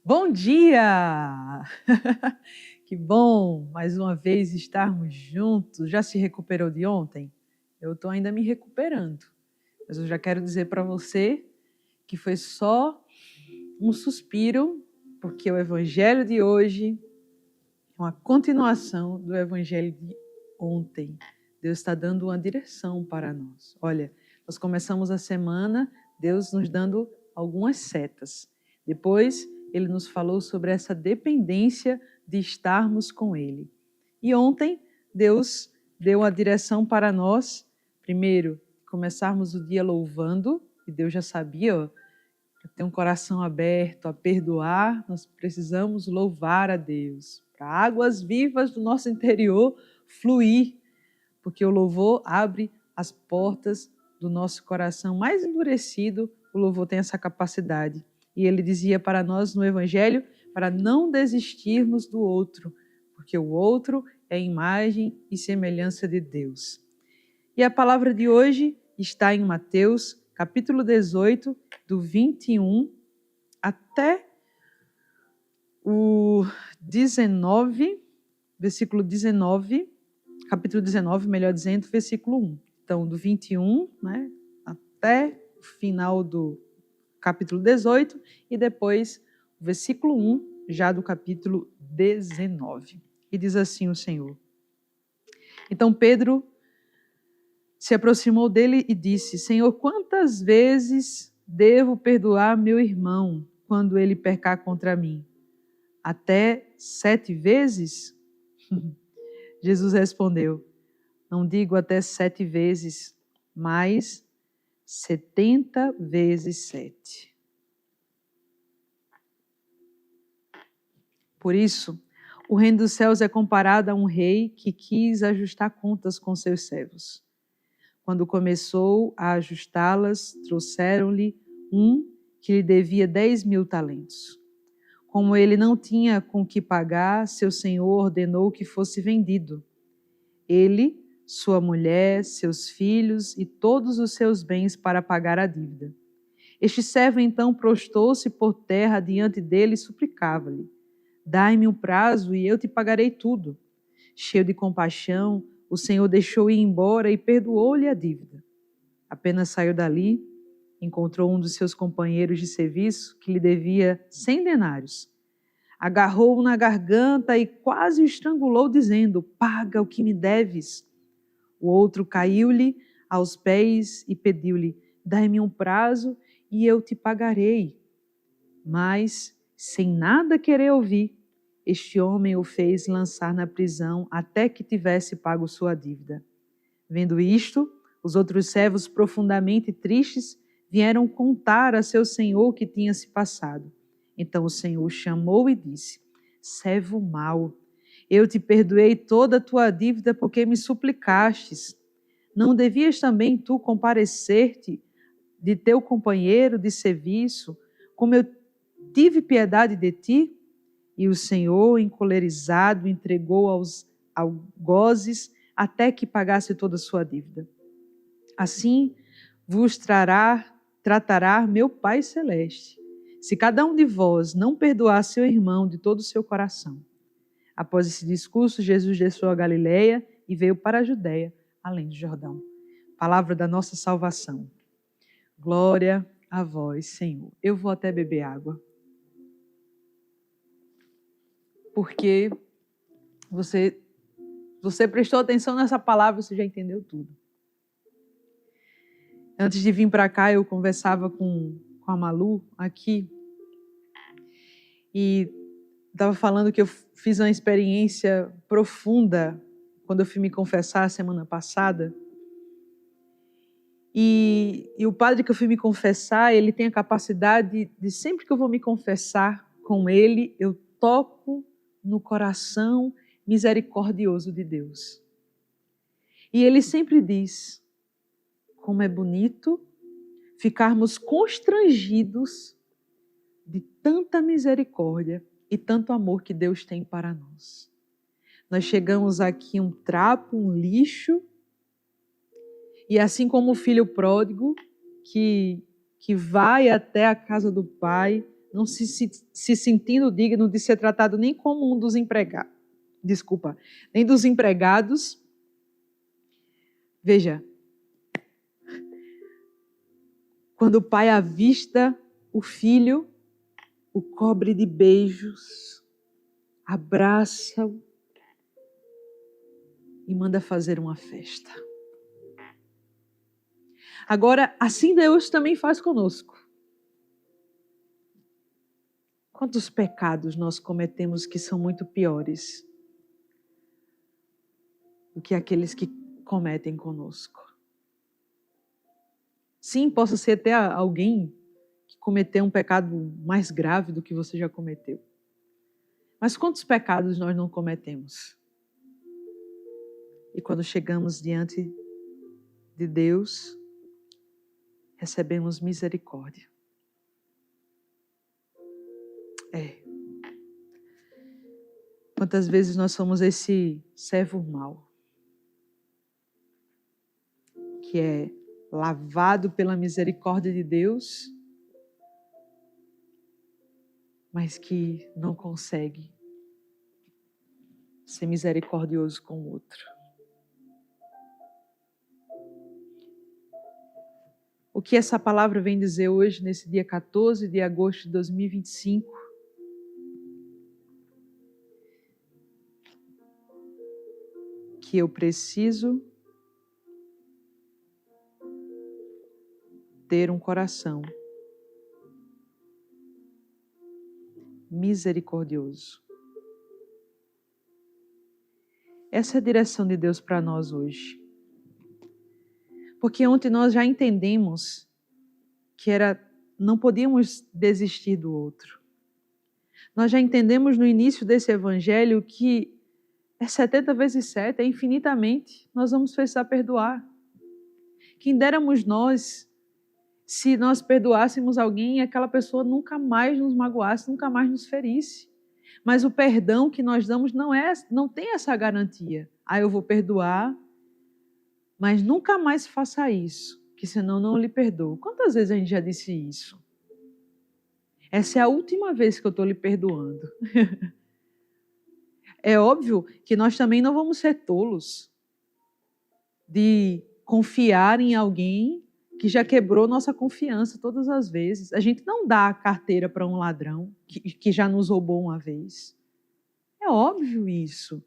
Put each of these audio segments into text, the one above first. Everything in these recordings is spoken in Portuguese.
Bom dia! Que bom, mais uma vez, estarmos juntos. Já se recuperou de ontem? Eu estou ainda me recuperando, mas eu já quero dizer para você que foi só um suspiro, porque o Evangelho de hoje é uma continuação do Evangelho de ontem. Deus está dando uma direção para nós. Olha, nós começamos a semana, Deus nos dando algumas setas. Depois, Ele nos falou sobre essa dependência de estarmos com Ele. E ontem, Deus deu a direção para nós, primeiro, começarmos o dia louvando, e Deus já sabia, para ter um coração aberto a perdoar, nós precisamos louvar a Deus. Para águas vivas do nosso interior fluir, porque o louvor abre as portas do nosso coração mais endurecido, o louvor tem essa capacidade. E ele dizia para nós no Evangelho, para não desistirmos do outro, porque o outro é imagem e semelhança de Deus. E a palavra de hoje está em Mateus, capítulo 18, do 21 até o 19, versículo 19, capítulo 19, melhor dizendo, versículo 1. Então, do 21, né, até o final do capítulo 18 e depois o versículo 1, já do capítulo 19. E diz assim o Senhor: Então Pedro se aproximou dele e disse: Senhor, quantas vezes devo perdoar meu irmão quando ele pecar contra mim? Até 7 vezes? Jesus respondeu: Não digo até 7 vezes, mas 70 vezes 7. Por isso, o reino dos céus é comparado a um rei que quis ajustar contas com seus servos. Quando começou a ajustá-las, trouxeram-lhe um que lhe devia 10.000 talentos. Como ele não tinha com que pagar, seu senhor ordenou que fosse vendido. Ele, sua mulher, seus filhos e todos os seus bens para pagar a dívida. Este servo então prostou-se por terra diante dele e suplicava-lhe: Dai-me um prazo e eu te pagarei tudo. Cheio de compaixão, o Senhor deixou ir embora e perdoou-lhe a dívida. Apenas saiu dali, encontrou um dos seus companheiros de serviço que lhe devia 100 denários. Agarrou-o na garganta e quase o estrangulou, dizendo: Paga o que me deves. O outro caiu-lhe aos pés e pediu-lhe: Dai-me um prazo e eu te pagarei. Mas, sem nada querer ouvir, este homem o fez lançar na prisão até que tivesse pago sua dívida. Vendo isto, os outros servos, profundamente tristes, vieram contar a seu senhor o que tinha se passado. Então o senhor o chamou e disse: Servo mau, eu te perdoei toda a tua dívida porque me suplicastes. Não devias também tu comparecer-te de teu companheiro de serviço, como eu tive piedade de ti? E o Senhor, encolerizado, entregou aos algozes até que pagasse toda a sua dívida. Assim vos tratará meu Pai Celeste, se cada um de vós não perdoar seu irmão de todo o seu coração. Após esse discurso, Jesus deixou a Galileia e veio para a Judéia, além do Jordão. Palavra da nossa salvação. Glória a vós, Senhor. Eu vou até beber água, porque você prestou atenção nessa palavra, você já entendeu tudo. Antes de vir para cá, eu conversava com a Malu aqui e estava falando que eu fiz uma experiência profunda quando eu fui me confessar semana passada. E o padre que eu fui me confessar, ele tem a capacidade de sempre que eu vou me confessar com ele, eu toco no coração misericordioso de Deus. E ele sempre diz: como é bonito ficarmos constrangidos de tanta misericórdia e tanto amor que Deus tem para nós. Nós chegamos aqui um trapo, um lixo, e assim como o filho pródigo que vai até a casa do pai, não se sentindo digno de ser tratado nem como um dos empregados, nem dos empregados. Veja, quando o pai avista o filho, o cobre de beijos, abraça-o e manda fazer uma festa. Agora, assim Deus também faz conosco. Quantos pecados nós cometemos que são muito piores do que aqueles que cometem conosco? Sim, possa ser até alguém que cometeu um pecado mais grave do que você já cometeu. Mas quantos pecados nós não cometemos? E quando chegamos diante de Deus, recebemos misericórdia. Quantas vezes nós somos esse servo mau, que é lavado pela misericórdia de Deus, mas que não consegue ser misericordioso com o outro. O que essa palavra vem dizer hoje, nesse dia 14 de agosto de 2025? Que eu preciso ter um coração misericordioso. Essa é a direção de Deus para nós hoje. Porque ontem nós já entendemos que não podíamos desistir do outro. Nós já entendemos no início desse evangelho que é 70 vezes 7, é infinitamente. Nós vamos precisar perdoar. Quem déramos nós, se nós perdoássemos alguém e aquela pessoa nunca mais nos magoasse, nunca mais nos ferisse. Mas o perdão que nós damos não tem essa garantia. Eu vou perdoar, mas nunca mais faça isso, que senão não lhe perdoo. Quantas vezes a gente já disse isso? Essa é a última vez que eu estou lhe perdoando. É óbvio que nós também não vamos ser tolos de confiar em alguém que já quebrou nossa confiança todas as vezes. A gente não dá a carteira para um ladrão que já nos roubou uma vez. É óbvio isso.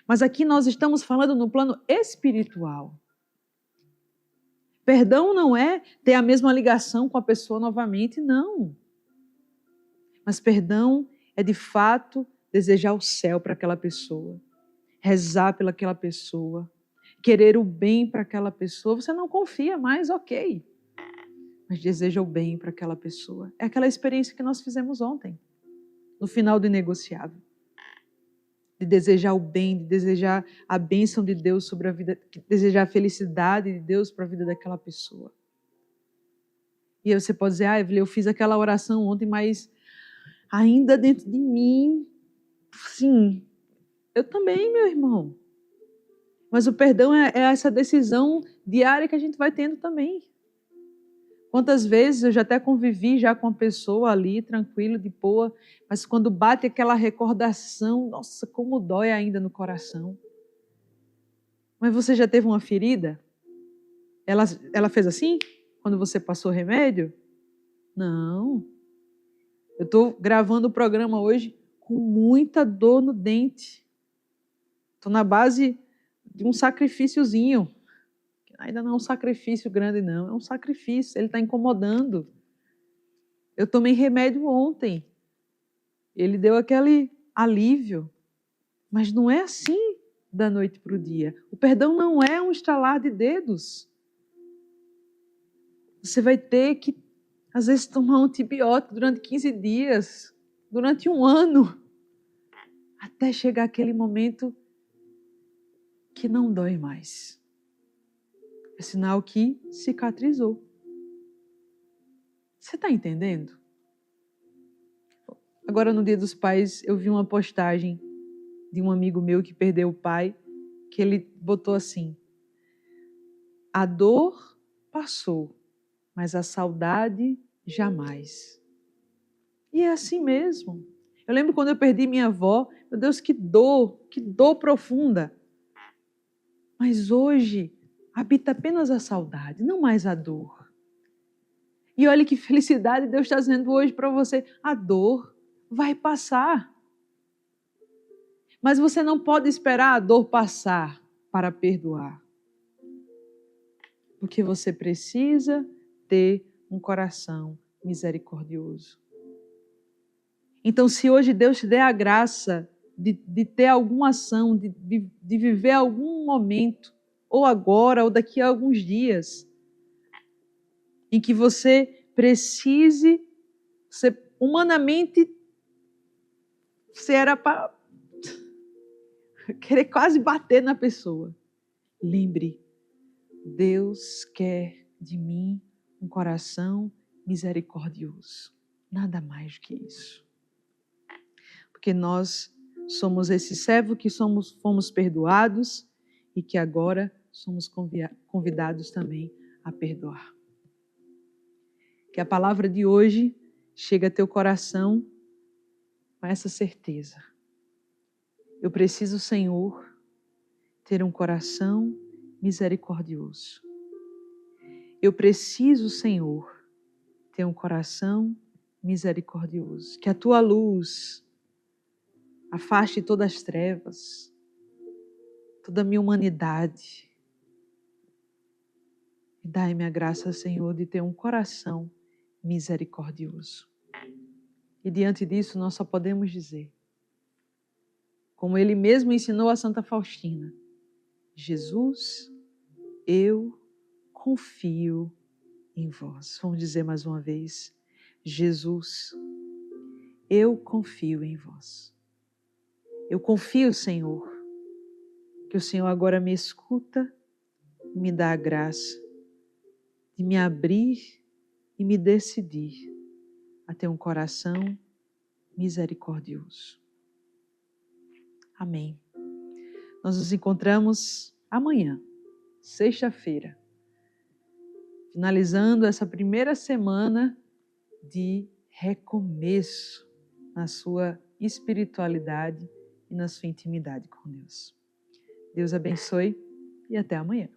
Mas aqui nós estamos falando no plano espiritual. Perdão não é ter a mesma ligação com a pessoa novamente, não. Mas perdão é de fato desejar o céu para aquela pessoa, rezar pelaquela pessoa, querer o bem para aquela pessoa. Você não confia mais, ok. Mas deseja o bem para aquela pessoa. É aquela experiência que nós fizemos ontem, no final do Inegociável. De desejar o bem, de desejar a bênção de Deus sobre a vida, de desejar a felicidade de Deus para a vida daquela pessoa. E aí você pode dizer, Evelyn, eu fiz aquela oração ontem, mas ainda dentro de mim, sim, eu também, meu irmão. Mas o perdão é essa decisão diária que a gente vai tendo também. Quantas vezes eu já até convivi já com a pessoa ali, tranquilo, de boa, mas quando bate aquela recordação, nossa, como dói ainda no coração. Mas você já teve uma ferida? Ela fez assim? Quando você passou remédio? Não. Eu estou gravando o programa hoje com muita dor no dente. Estou na base de um sacrifíciozinho. Ainda não é um sacrifício grande, não. É um sacrifício. Ele está incomodando. Eu tomei remédio ontem. Ele deu aquele alívio. Mas não é assim da noite para o dia. O perdão não é um estalar de dedos. Você vai ter que, às vezes, tomar um antibiótico durante 15 dias, durante um ano, até chegar aquele momento que não dói mais. É sinal que cicatrizou. Você está entendendo? Agora, no Dia dos Pais, eu vi uma postagem de um amigo meu que perdeu o pai, que ele botou assim: a dor passou, mas a saudade jamais. E é assim mesmo. Eu lembro quando eu perdi minha avó, meu Deus, que dor profunda. Mas hoje habita apenas a saudade, não mais a dor. E olha que felicidade Deus está dizendo hoje para você, a dor vai passar. Mas você não pode esperar a dor passar para perdoar. Porque você precisa ter um coração misericordioso. Então, se hoje Deus te der a graça de ter alguma ação, de viver algum momento, ou agora, ou daqui a alguns dias, em que você precise, humanamente, você era para querer quase bater na pessoa. Lembre, Deus quer de mim um coração misericordioso. Nada mais do que isso. Porque nós somos esse servo que fomos perdoados e que agora somos convidados também a perdoar. Que a palavra de hoje chegue a teu coração com essa certeza. Eu preciso, Senhor, ter um coração misericordioso. Eu preciso, Senhor, ter um coração misericordioso. Que a tua luz afaste todas as trevas, toda a minha humanidade. E dai-me a graça, Senhor, de ter um coração misericordioso. E diante disso, nós só podemos dizer, como ele mesmo ensinou a Santa Faustina, Jesus, eu confio em vós. Vamos dizer mais uma vez, Jesus, eu confio em vós. Eu confio, Senhor, que o Senhor agora me escuta e me dá a graça de me abrir e me decidir a ter um coração misericordioso. Amém. Nós nos encontramos amanhã, sexta-feira, finalizando essa primeira semana de recomeço na sua espiritualidade e na sua intimidade com Deus. Deus abençoe e até amanhã.